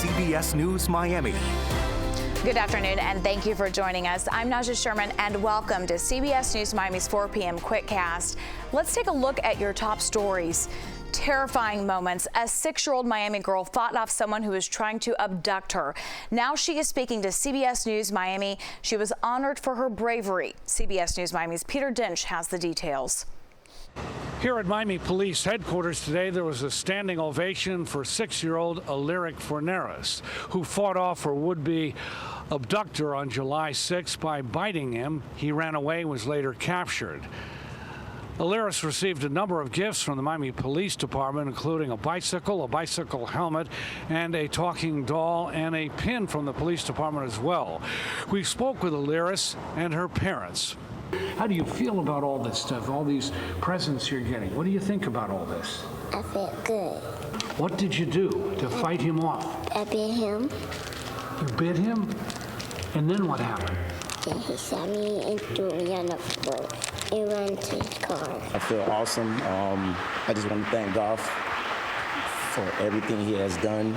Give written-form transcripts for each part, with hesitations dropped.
CBS News Miami. Good afternoon, and thank you for joining us. I'm Najahe Sherman, and welcome to CBS News Miami's 4 p.m. Quickcast. Let's take a look at your top stories. Terrifying moments. A 6-year-old Miami girl fought off someone who was trying to abduct her. Now she is speaking to CBS News Miami. She was honored for her bravery. CBS News Miami's Peter Dinch has the details. Here at Miami Police Headquarters today, there was a standing ovation for 6-year-old Alaric Forneris, who fought off her would-be abductor on July 6 by biting him. He ran away and was later captured. Alaric received a number of gifts from the Miami Police Department, including a bicycle helmet, and a talking doll, and a pin from the police department as well. We spoke with Alaric and her parents. How do you feel about all this stuff, all these presents you're getting? What do you think about all this? I feel good. What did you do to fight him off? I bit him. You bit him? And then what happened? Then he shot me and threw me on the floor. He ran to his car. I feel awesome. I just want to thank God for everything he has done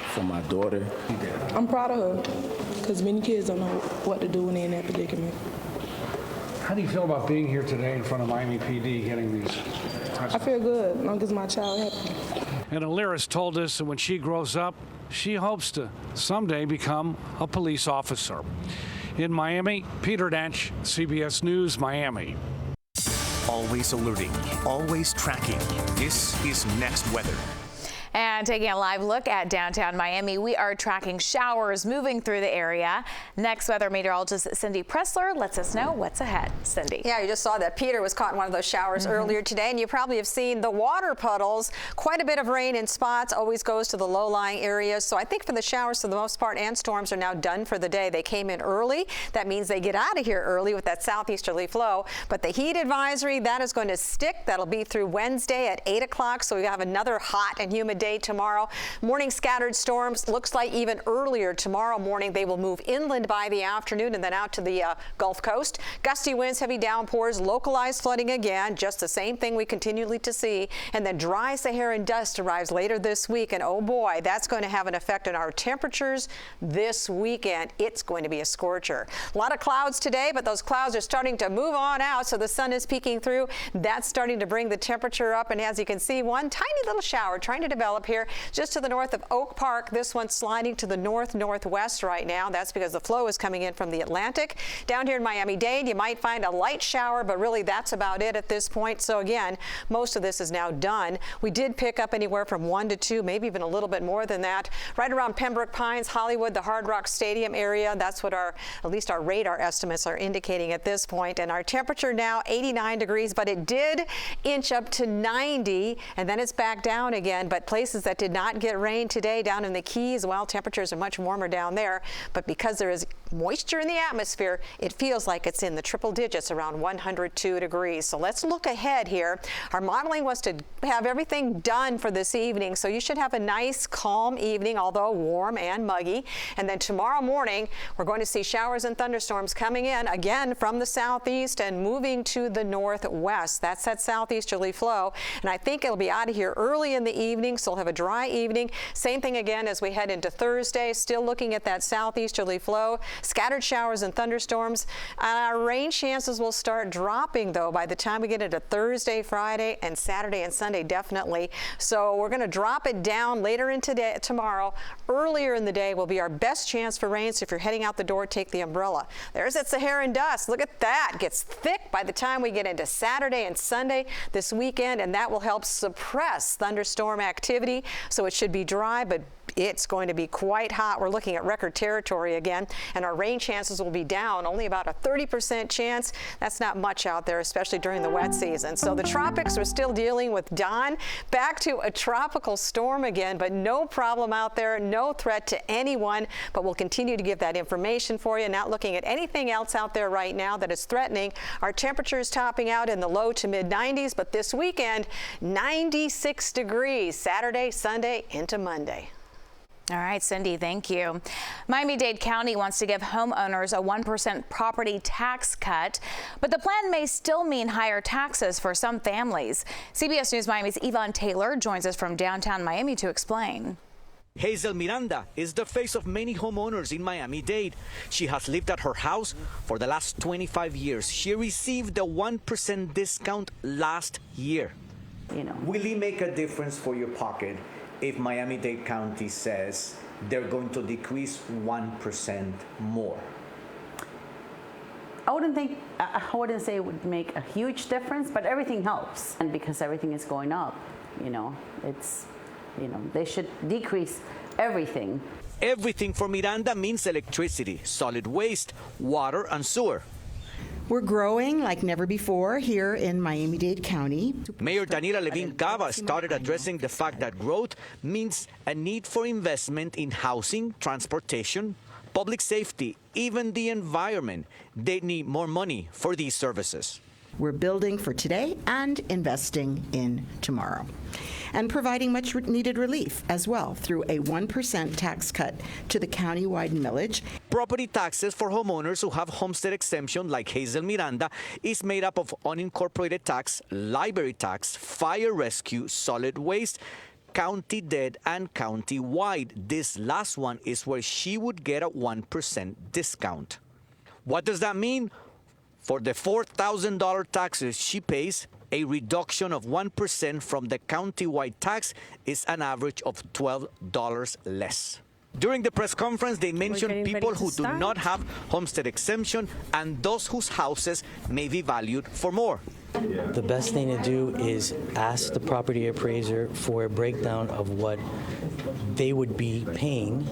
for my daughter. I'm proud of her, because many kids don't know what to do when they're in that predicament. How do you feel about being here today in front of Miami PD getting these presents? I feel good, as long as my child happy. And Alaric told us that when she grows up, she hopes to someday become a police officer. In Miami, Peter Dinch, CBS News, Miami. Always alerting, always tracking. This is Next Weather. And taking a live look at downtown Miami, we are tracking showers moving through the area. Next weather meteorologist Cindy Pressler lets us know what's ahead. Cindy. Yeah, you just saw that Peter was caught in one of those showers earlier today, and you probably have seen the water puddles. Quite a bit of rain in spots, always goes to the low-lying areas. So I think for the showers, for the most part, and storms are now done for the day. They came in early. That means they get out of here early with that southeasterly flow. But the heat advisory, that is going to stick. That'll be through Wednesday at 8 o'clock. So we have another hot and humid day tomorrow. Morning scattered storms, looks like even earlier tomorrow morning. They will move inland by the afternoon and then out to the Gulf Coast. Gusty winds, heavy downpours, localized flooding again, just the same thing we continually to see. And then dry Saharan dust arrives later this week. And oh boy, that's going to have an effect on our temperatures this weekend. It's going to be a scorcher. A lot of clouds today, but those clouds are starting to move on out, so the sun is peeking through. That's starting to bring the temperature up. And as you can see, one tiny little shower trying to develop here just to the north of Oak Park. This one's sliding to the northwest right now. That's because the flow is coming in from the Atlantic. Down here in Miami-Dade, you might find a light shower, but really that's about it at this point. So again, most of this is now done. We did pick up anywhere from 1 to 2, maybe even a little bit more than that. Right around Pembroke Pines, Hollywood, the Hard Rock Stadium area. That's what at least our radar estimates are indicating at this point. And our temperature now 89 degrees, but it did inch up to 90, and then it's back down again. But places that did not get rain today, down in the Keys, well, temperatures are much warmer down there, but because there is moisture in the atmosphere, it feels like it's in the triple digits, around 102 degrees. So let's look ahead here. Our modeling was to have everything done for this evening, so you should have a nice calm evening, although warm and muggy. And then tomorrow morning, we're going to see showers and thunderstorms coming in again from the southeast and moving to the northwest. That's that southeasterly flow, and I think it'll be out of here early in the evening, so we'll have a dry evening. Same thing again as we head into Thursday, still looking at that southeasterly flow. Scattered showers and thunderstorms. Our rain chances will start dropping, though, by the time we get into Thursday, Friday, and Saturday and Sunday, definitely. So we're going to drop it down later in tomorrow. Earlier in the day will be our best chance for rain, so if you're heading out the door, take the umbrella. There's that Saharan dust. Look at that. It gets thick by the time we get into Saturday and Sunday this weekend, and that will help suppress thunderstorm activity. So it should be dry, but it's going to be quite hot. We're looking at record territory again, and our rain chances will be down, only about a 30% chance. That's not much out there, especially during the wet season. So the tropics are still dealing with Don. Back to a tropical storm again, but no problem out there, no threat to anyone, but we'll continue to give that information for you. Not looking at anything else out there right now that is threatening. Our temperatures topping out in the low to mid 90s, but this weekend, 96 degrees, Saturday, Sunday, into Monday. All right, Cindy, thank you. Miami-Dade County wants to give homeowners a 1% property tax cut, but the plan may still mean higher taxes for some families. CBS News Miami's Yvonne Taylor joins us from downtown Miami to explain. Hazel Miranda is the face of many homeowners in Miami-Dade. She has lived at her house for the last 25 years. She received a 1% discount last year. Will it make a difference for your pocket if Miami-Dade County says they're going to decrease 1% more? I wouldn't say it would make a huge difference, but everything helps. And because everything is going up, they should decrease everything. Everything for Miranda means electricity, solid waste, water, and sewer. We're growing like never before here in Miami-Dade County. Mayor Daniela Levin-Cava started addressing the fact that growth means a need for investment in housing, transportation, public safety, even the environment. They need more money for these services. We're building for today and investing in tomorrow, and providing much needed relief as well through a 1% tax cut to the county-wide millage. Property taxes for homeowners who have homestead exemption like Hazel Miranda is made up of unincorporated tax, library tax, fire rescue, solid waste, county debt, and county-wide. This last one is where she would get a 1% discount. What does that mean? For the $4,000 taxes she pays, a reduction of 1% from the county-wide tax is an average of $12 less. During the press conference, they mentioned people who do not have homestead exemption and those whose houses may be valued for more. The best thing to do is ask the property appraiser for a breakdown of what they would be paying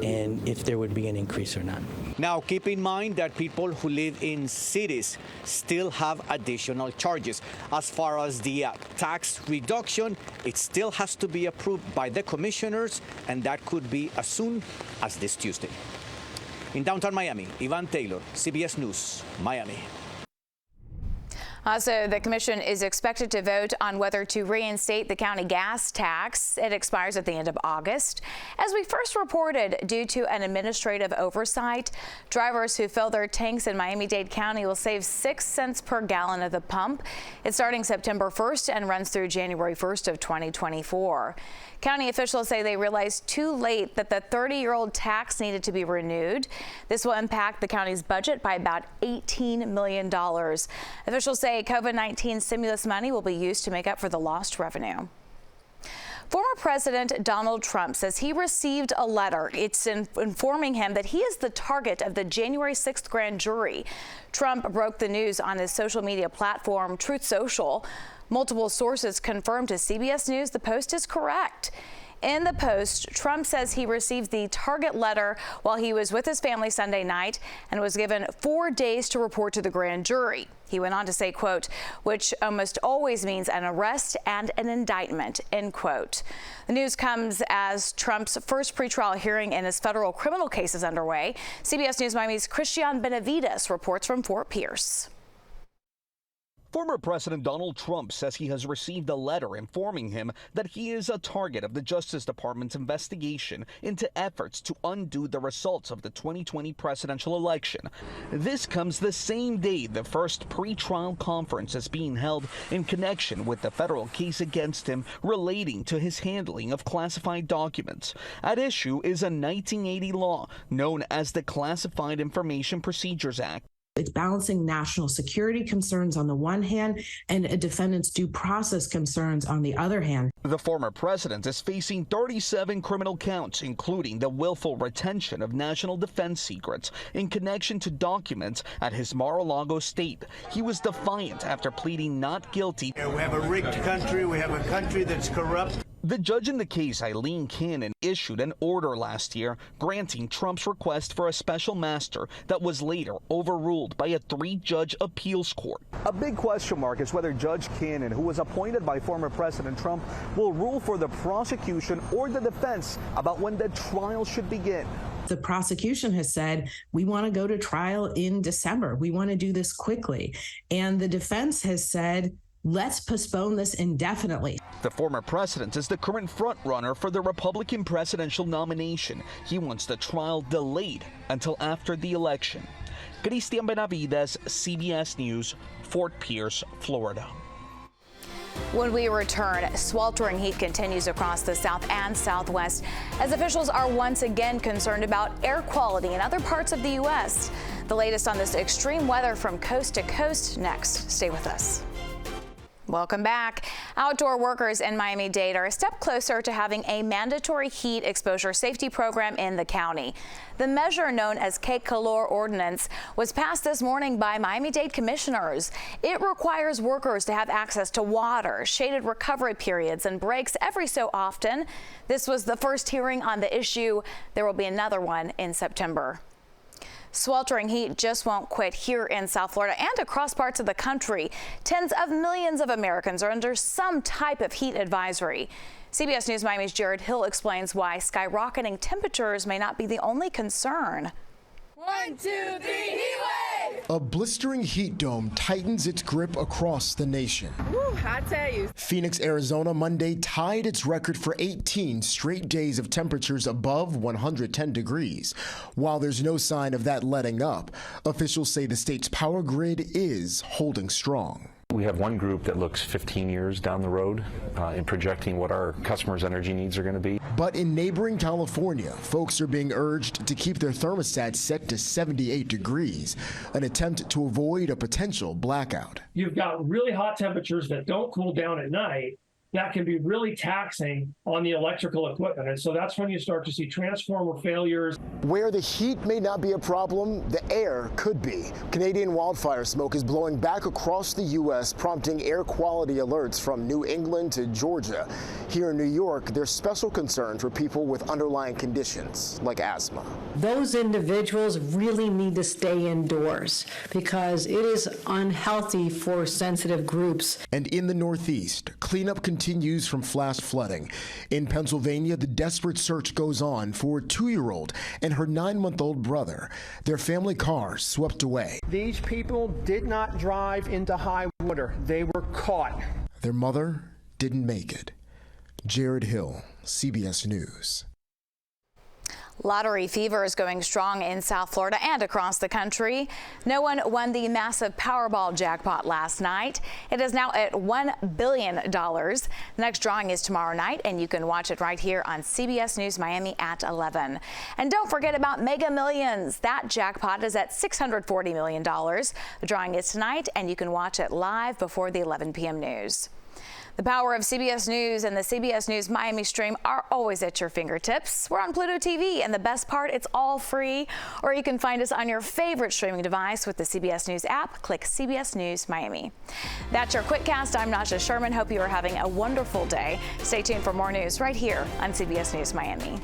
and if there would be an increase or not. Now, keep in mind that people who live in cities still have additional charges. As far as the tax reduction, it still has to be approved by the commissioners, and that could be as soon as this Tuesday. In downtown Miami, Ivan Taylor, CBS News, Miami. Also, the commission is expected to vote on whether to reinstate the county gas tax. It expires at the end of August. As we first reported, due to an administrative oversight, drivers who fill their tanks in Miami-Dade County will save 6 cents per gallon at the pump. It's starting September 1st and runs through January 1st of 2024. County officials say they realized too late that the 30-year-old tax needed to be renewed. This will impact the county's budget by about $18 million. Officials say COVID-19 stimulus money will be used to make up for the lost revenue. Former President Donald Trump says he received a letter. It's informing him that he is the target of the January 6th grand jury. Trump broke the news on his social media platform, Truth Social. Multiple sources confirmed to CBS News the post is correct. In the post, Trump says he received the target letter while he was with his family Sunday night and was given 4 days to report to the grand jury. He went on to say, quote, which almost always means an arrest and an indictment, end quote. The news comes as Trump's first pretrial hearing in his federal criminal case is underway. CBS News Miami's Christian Benavides reports from Fort Pierce. Former President Donald Trump says he has received a letter informing him that he is a target of the Justice Department's investigation into efforts to undo the results of the 2020 presidential election. This comes the same day the first pretrial conference is being held in connection with the federal case against him relating to his handling of classified documents. At issue is a 1980 law known as the Classified Information Procedures Act. It's balancing national security concerns on the one hand and a defendant's due process concerns on the other hand. The former president is facing 37 criminal counts, including the willful retention of national defense secrets in connection to documents at his Mar-a-Lago estate. He was defiant after pleading not guilty. We have a rigged country. We have a country that's corrupt. The judge in the case, Eileen Cannon, issued an order last year granting Trump's request for a special master that was later overruled by a 3-judge appeals court. A big question mark is whether Judge Cannon, who was appointed by former President Trump, will rule for the prosecution or the defense about when the trial should begin. The prosecution has said, we want to go to trial in December. We want to do this quickly. And the defense has said, let's postpone this indefinitely. The former president is the current frontrunner for the Republican presidential nomination. He wants the trial delayed until after the election. Christian Benavides, CBS News, Fort Pierce, Florida. When we return, sweltering heat continues across the south and southwest as officials are once again concerned about air quality in other parts of the U.S. The latest on this extreme weather from coast to coast next. Stay with us. Welcome back. Outdoor workers in Miami-Dade are a step closer to having a mandatory heat exposure safety program in the county. The measure, known as ordinance, was passed this morning by Miami-Dade commissioners. It requires workers to have access to water, shaded recovery periods, and breaks every so often. This was the first hearing on the issue. There will be another one in September. Sweltering heat just won't quit here in South Florida and across parts of the country. Tens of millions of Americans are under some type of heat advisory. CBS News Miami's Jared Hill explains why skyrocketing temperatures may not be the only concern. 1, 2, 3, heat wave! A blistering heat dome tightens its grip across the nation. Woo, I tell you. Phoenix, Arizona Monday tied its record for 18 straight days of temperatures above 110 degrees. While there's no sign of that letting up, officials say the state's power grid is holding strong. We have one group that looks 15 years down the road in projecting what our customers' energy needs are going to be. But in neighboring California, folks are being urged to keep their thermostats set to 78 degrees, an attempt to avoid a potential blackout. You've got really hot temperatures that don't cool down at night. That can be really taxing on the electrical equipment. And so that's when you start to see transformer failures. Where the heat may not be a problem, the air could be. Canadian wildfire smoke is blowing back across the U.S., prompting air quality alerts from New England to Georgia. Here in New York, there's special concern for people with underlying conditions like asthma. Those individuals really need to stay indoors because it is unhealthy for sensitive groups. And in the Northeast, cleanup continues from flash flooding. In Pennsylvania, the desperate search goes on for a 2-year-old and her 9-month-old brother. Their family car swept away. These people did not drive into high water. They were caught. Their mother didn't make it. Jared Hill, CBS News. Lottery fever is going strong in South Florida and across the country. No one won the massive Powerball jackpot last night. It is now at $1 billion. The next drawing is tomorrow night, and you can watch it right here on CBS News Miami at 11. And don't forget about Mega Millions. That jackpot is at $640 million. The drawing is tonight, and you can watch it live before the 11 p.m. news. The power of CBS News and the CBS News Miami stream are always at your fingertips. We're on Pluto TV, and the best part, it's all free. Or you can find us on your favorite streaming device with the CBS News app. Click CBS News Miami. That's your Quickcast. I'm Najahe Sherman. Hope you are having a wonderful day. Stay tuned for more news right here on CBS News Miami.